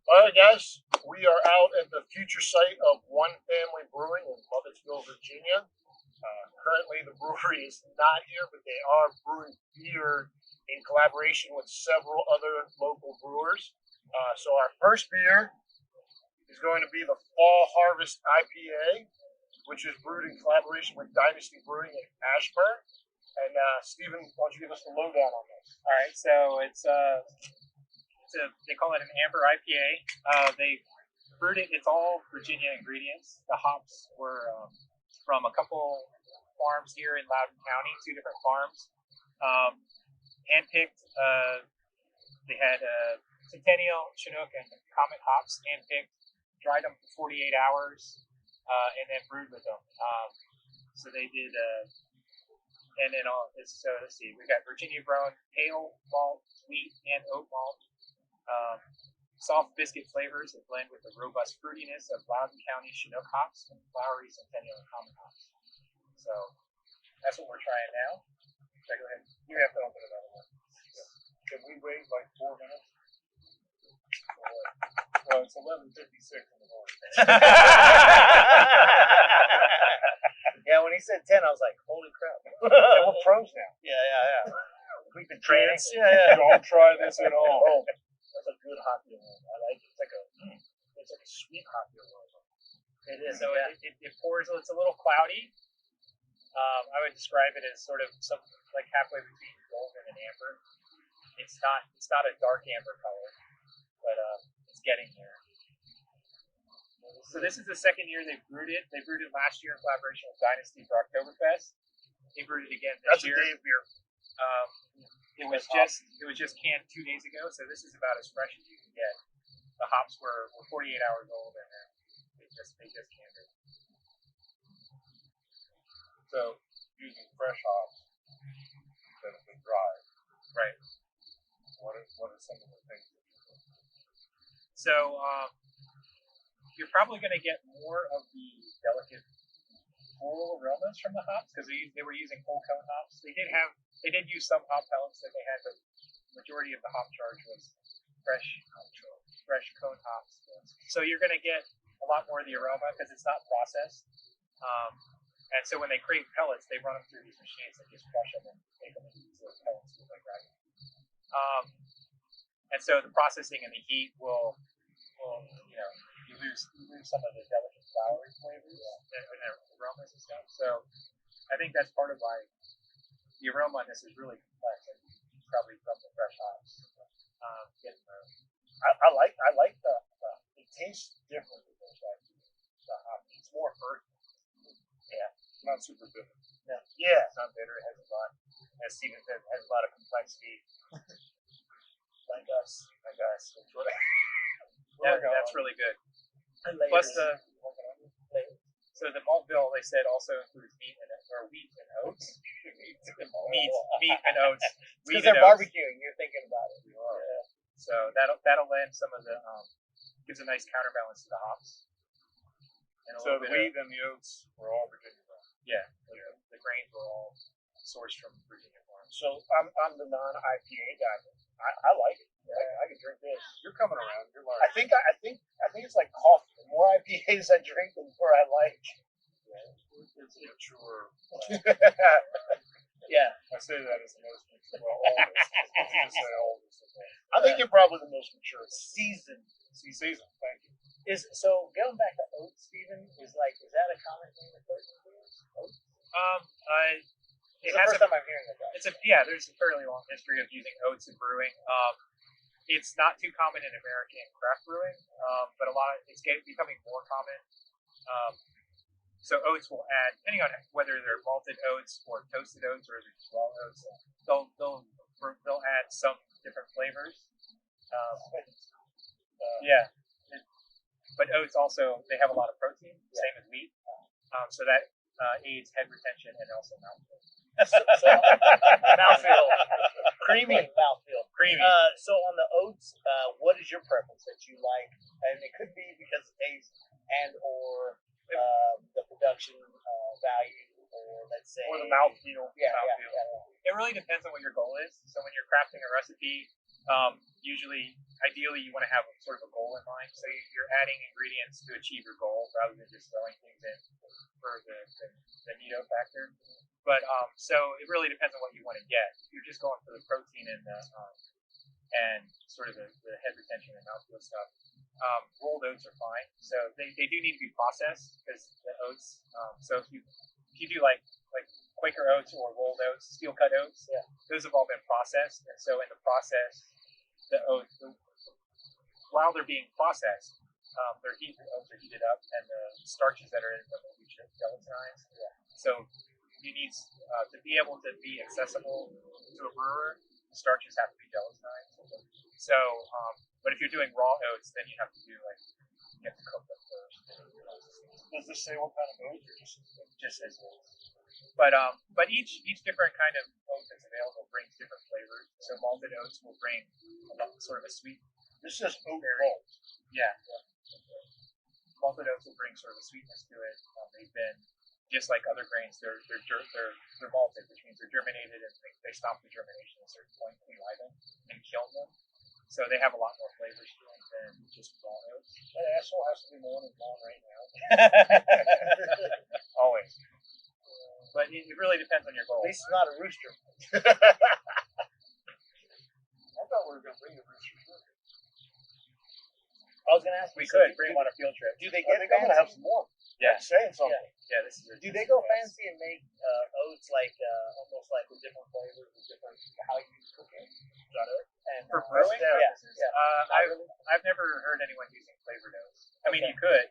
All right, guys, we are out at the future site of One Family Brewing in Lovettsville, Virginia. Currently, the brewery is not here, but they are brewing beer in collaboration with several other local brewers. So our first beer is going to be the Fall Harvest IPA, which is brewed in collaboration with Dynasty Brewing in Ashburn. And Stephen, why don't you give us the lowdown on this? All right, so they call it an amber IPA. They brewed it. It's all Virginia ingredients. The hops were from a couple farms here in Loudoun County, 2 different farms. Handpicked. They had Centennial, Chinook, and Comet hops handpicked. Dried them for 48 hours, and then brewed with them. So they did. And then so let's see, we got Virginia grown pale malt, wheat, and oat malt. Soft biscuit flavors that blend with the robust fruitiness of Loudoun County Chinook hops and flowery Centennial and Common hops. So that's what we're trying now. So go ahead. You have to open another one. Can we wait like 4 minutes? Well, it's 11:56 in the morning. Yeah, when he said 10, I was like, holy crap. Yeah, we're pros now. Yeah. We've been trained. Yeah. Don't try this at all. Oh, that's a good hot beer aroma. I like it. It's like a sweet hot beer aroma. It is. So it pours. It's a little cloudy. I would describe it as sort of something like halfway between golden and amber. It's not a dark amber color, but it's getting there. So this is the second year they've brewed it. They brewed it last year in collaboration with Dynasty for Oktoberfest. They brewed it again this year. That's a day beer. It was just canned 2 days ago, so this is about as fresh as you can get. The hops were 48 hours old, and they just canned it. So using fresh hops that have been dried. Right. What are some of the things that you do? So you're probably going to get more of the delicate floral aromas from the hops because they were using whole cone hops. They did use some hop pellets that they had, but the majority of the hop charge was fresh cone hops. So you're going to get a lot more of the aroma because it's not processed. And so when they create pellets, they run them through these machines that just crush them and make them into those pellets with like ragged. And so the processing and the heat will you lose some of the delicate flowery flavors and aromas and stuff. So I think that's part of why the aroma on this is really complex. And probably from the fresh hops. I like the it tastes different with those guys. The hop, it's more earthy. Yeah, it's not super bitter. No. Yeah, it's not bitter. It has a lot, as Steven said, it has a lot of complexity. like us. That's really good. Plus so the malt bill they said also includes wheat and oats. meat and oats. Because they're barbecuing, you're thinking about it. Yeah. So that'll lend some of the gives a nice counterbalance to the hops. So the wheat and the oats were all Virginia farms. Yeah, the grains were all sourced from Virginia farms. So I'm the non-IPA guy. I like it. I can drink this. You're coming around. You're learning. I think it's like coffee. The more IPAs I drink, the more I like. Yeah, it's mature. Yeah. I say that as the most mature. Well, oldest. I say oldest. I think you're probably the most mature. Seasoned. Thank you. So going back to oats, Stephen, is that a common thing with beers? Oats? It's the first time I'm hearing of that. There's a fairly long history of using oats in brewing. It's not too common in American craft brewing, but it's becoming more common. So oats will add, depending on whether they're malted oats or toasted oats or just raw oats, they'll add some different flavors. But oats also they have a lot of protein, same as wheat, so that aids head retention and also mouthfeel. Mouthfeel. Creamy mouthfeel. Creamy. So on the oats, what is your preference that you like? And it could be because of taste and or the production value, or let's say, or the mouthfeel. Yeah. It really depends on what your goal is. So when you're crafting a recipe, usually ideally you want to have sort of a goal in mind. So you're adding ingredients to achieve your goal rather than just throwing things in for the neato factor. But so it really depends on what you want to get. If you're just going for the protein and sort of the head retention and mouthfeel stuff, rolled oats are fine. So they do need to be processed because the oats. So if you do like Quaker oats or rolled oats, steel cut oats, those have all been processed. And so in the process, the oats, while they're being processed, the oats are heated up, and the starches that are in them will be gelatinized. So you need to be able to be accessible to a brewer. Starches have to be gelatinized. So, but if you're doing raw oats, then you have to you have to cook them first. Does this say what kind of oats, or just says oats? But each different kind of oat that's available brings different flavors. So malted oats will bring sort of a sweet. This says oat malt. Yeah. Malted oats will bring sort of a sweetness to it. They've been just like other grains. They're malted, which means they're germinated, and they stop the germination at a certain point when you light them and kill them. So they have a lot more flavors to them than just raw oats. That asshole has to be more than one right now. Always. But it really depends on your goal. At least it's not a rooster. I thought we were going to bring a rooster. I was going to ask. We could bring them on a field trip. Do they get I'm going to have fancy? some more. Yeah. I'm saying something. Yeah, this is. Do they go fancy and make oats almost like with different flavors, with different how you cook it? Got it. And For brewing? Yeah. I've never heard anyone using flavored oats. I mean, you could.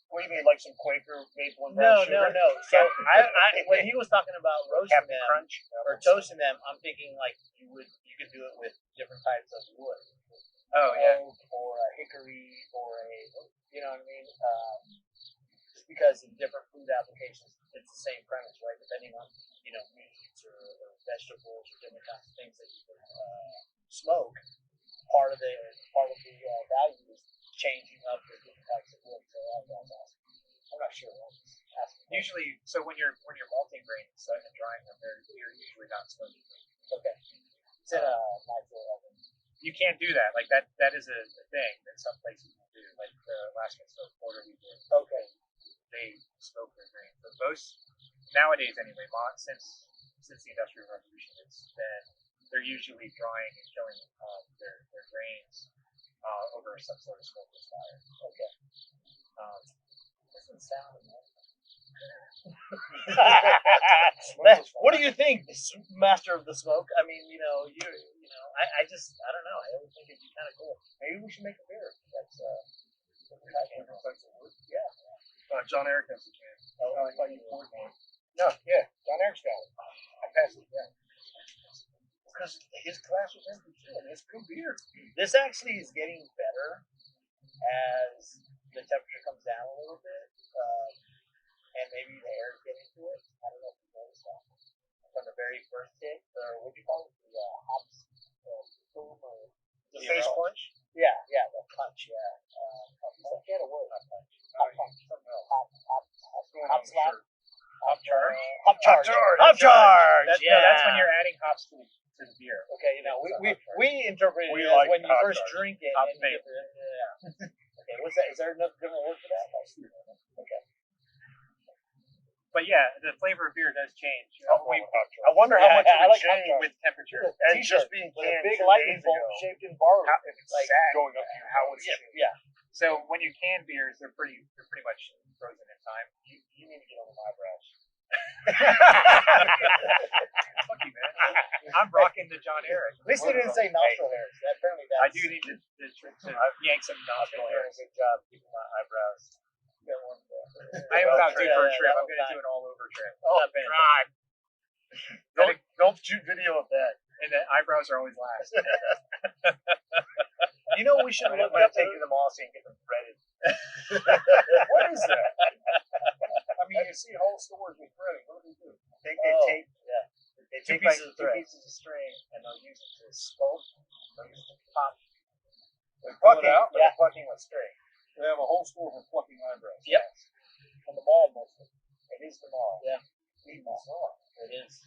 What do you mean, like some Quaker maple and brown sugar? No. So I when he was talking about roasting Captain them Crunch or toasting them, I'm thinking like you could do it with different types of wood. Oh yeah. Oak or a hickory or you know what I mean? Just because in different food applications, it's the same premise, right? Depending on meats or vegetables or different kinds of things that you can smoke. Part of the value is changing up the different types of wood. So that's awesome. I'm not sure. Usually, so when you're malting grains and drying them, you're usually not smoking them. Okay. It's in a nitro oven. You can't do that. Like that is a thing that some places will do. Like the Alaskan Smoke Porter we did. Okay. They smoke their grain. But most nowadays, anyway, since the Industrial Revolution, they're usually drying and killing their grains over some sort of smokeless fire. Okay. Doesn't sound What do you think, Master of the Smoke? I mean, I don't know. I always think it'd be kind of cool. Maybe we should make a beer. That's yeah. John Eric has a can. I thought you poured one. No, yeah, John Eric's got it. I passed it down. Because his glass was empty too, and it's good beer. This actually is getting better as the temperature comes down a little bit, and maybe the air is getting to it. I don't know if you noticed that. From the very first hit, or what do you call it? The hops, boom, or The face punch? Yeah, the punch, yeah. Get a word. Not punch. Hop punch. Hop slap. Hop charge. Hop charge. Hop charge. That's when you're adding hops to the beer. Okay, we interpret it as like when you hop first charge. drink it. Hop And fate. Okay, what's that? Is there another different word for that? Okay. But yeah, the flavor of beer does change. I wonder how much it would change with temperature. and just being With a canned big 2 lightning days bolt ago. shaped in barley. If it's going up to you, how would it change? Yeah. So when you can beers, they're pretty much frozen in time. You need to get on the eyebrows. Fuck you, man. I'm rocking the John Eric. At least they didn't say nostril hairs. Apparently I do need to yank some nostril doing hairs. a good job keeping my eyebrows. I am about due for a trip. I'm going to do an all-over trip. Oh, God. Don't shoot video of that. And the eyebrows are always last. You know what we should I'm look going up? to take them all so you can get them threaded. What is that? I mean, you see whole stores with threading. What do they do? They tape. Yeah. They Two take pieces of two thread. pieces of string and they'll use it to scope. They'll use it to pop. They're Pull it plucking, out? they're plucking with string. They have a whole store for plucking eyebrows. Yep. From the mall, mostly. It is the mall. Yeah. The mall. It is.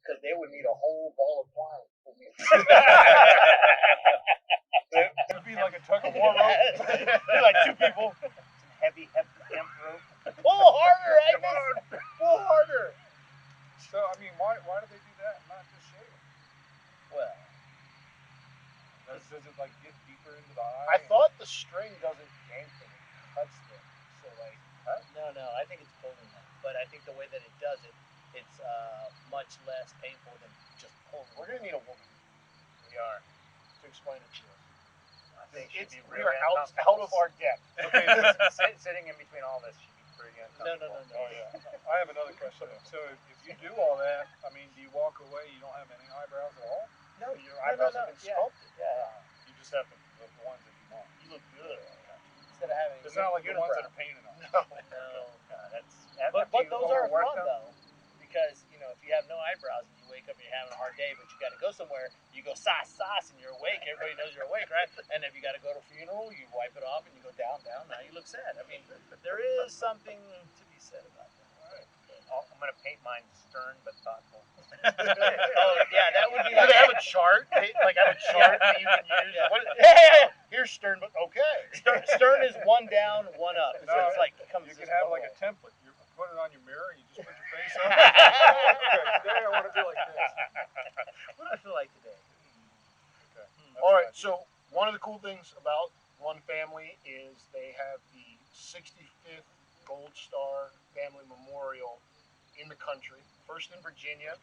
Because they would need a whole ball of twine. It would be like a tug of war rope. You're like two people. Some heavy hemp rope. Pull harder, Agnes. Pull harder. So I mean, why do they do that? And not just shave it? Well, Does it like get deeper into the eye? I thought the string doesn't yank them; it cuts them. So like, no. I think it's pulling them, but I think the way that it does it, it's much less painful than just pulling. we're gonna need a woman. We are. To explain it to us. I think she'd be We really are out uncomfortable. of our depth. Okay, sitting in between all this, she'd be pretty No. uncomfortable. Oh yeah. I have another question. So if you do all that, I mean, do you walk away? You don't have any eyebrows at all? No, your eyebrows have been sculpted. Yeah. You just have the ones that you want. You look good. Instead of having. It's not like the ones that unibrow. are painted on. No. But But those are overwork fun them. though, because if you have no eyebrows and you wake up and you're having a hard day, but you got to go somewhere, you go sauce, and you're awake. Everybody knows you're awake, right? And if you got to go to a funeral, you wipe it off and you go down. Now you look sad. I mean, there is something to be said about that. I'm gonna paint mine stern but thoughtful. Oh yeah, that would be Do like they have a chart? Like have a chart that you can use. Yeah. Hey, here's Stern, but okay. Stern is one down, one up. So it's like comes You can this have one like a way. template. You put it on your mirror. You just put your face on it. Okay, today I want to do like this. What do I feel like today? Okay. All right. So one of the cool things about One Family is they have the 65th Gold Star Family Memorial in the country, first in Virginia.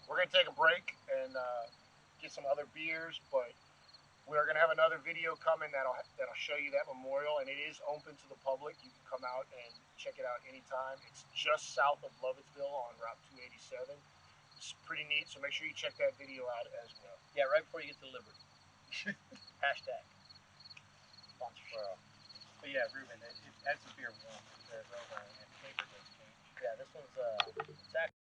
We're gonna take a break and get some other beers, but we're gonna have another video coming that'll show you that memorial, and it is open to the public. You can come out and check it out anytime. It's just south of Lovettsville on Route 287. It's pretty neat, so make sure you check that video out as well. Yeah, right before you get to Liberty. Hashtag. But yeah, Ruben, that's a beer warm. They're over in Cambridge.